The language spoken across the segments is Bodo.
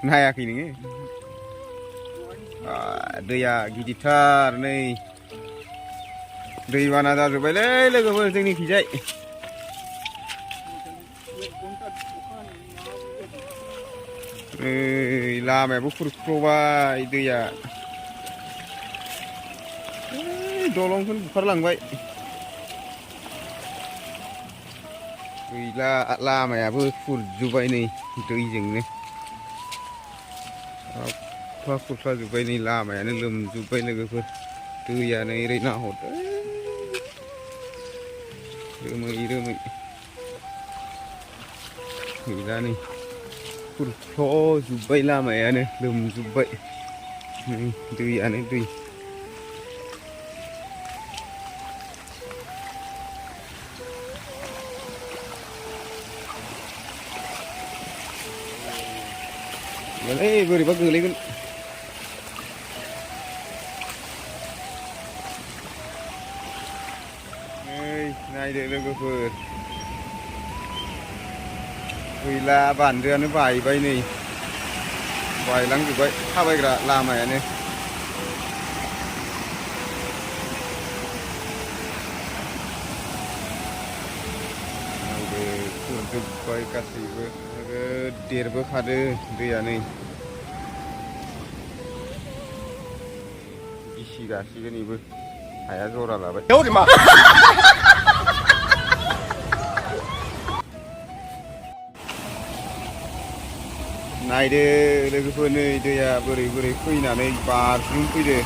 नायाखै नोङो दैया गिदिरथार नै दैबाना जाजोब्बायलै लोगोफोर जोंनिखैजाय लामायाबो खुरख्ल'बाय दैया दलंखौनो बुखारलांबाय गैला लामायाबो खुरजुबबाय नै दैजोंनो खुरख्ला खुरख्लाजोब्बाय नै लामायानो लोमजोब्बाय लोगोफोर दैयानो ओरै नाहरदो रोमै रोमै गैला नै खुरख्ल'जोब्बाय लामायानो लोमजोब्बाय नै दैयानो दै बोरैबा गोलैगोन नायदो लोगोफोर गैला बान्दोआनो बायबाय नै बायलांजोब्बाय थाबायग्रा लामायानो नायदो खुरजोब्बाय गासैबो देरबोखादो दैया नै गिसिगासिगोन बेबो हाया जरा लाबाय नायदो लोगोफोर नै दैया बोरै बोरै फैनानै बाज्रुम फैदो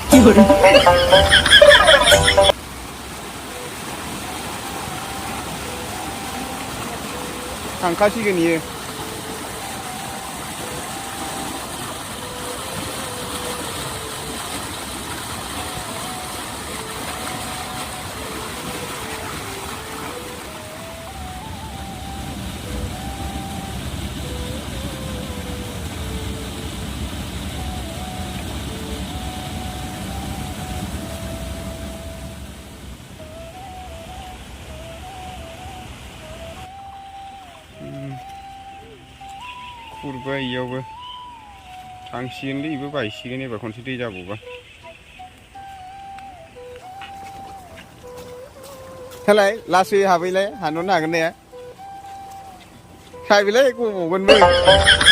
थांखासिगोन इयो खुरबाय इयावबो थांसिगोनलै इबो बायसिगोन एबार खनसे दै जाबावबा हेलाय लासै हाबैलाय हानहरनो हागोन ने सायबिलाय गबावगोनबो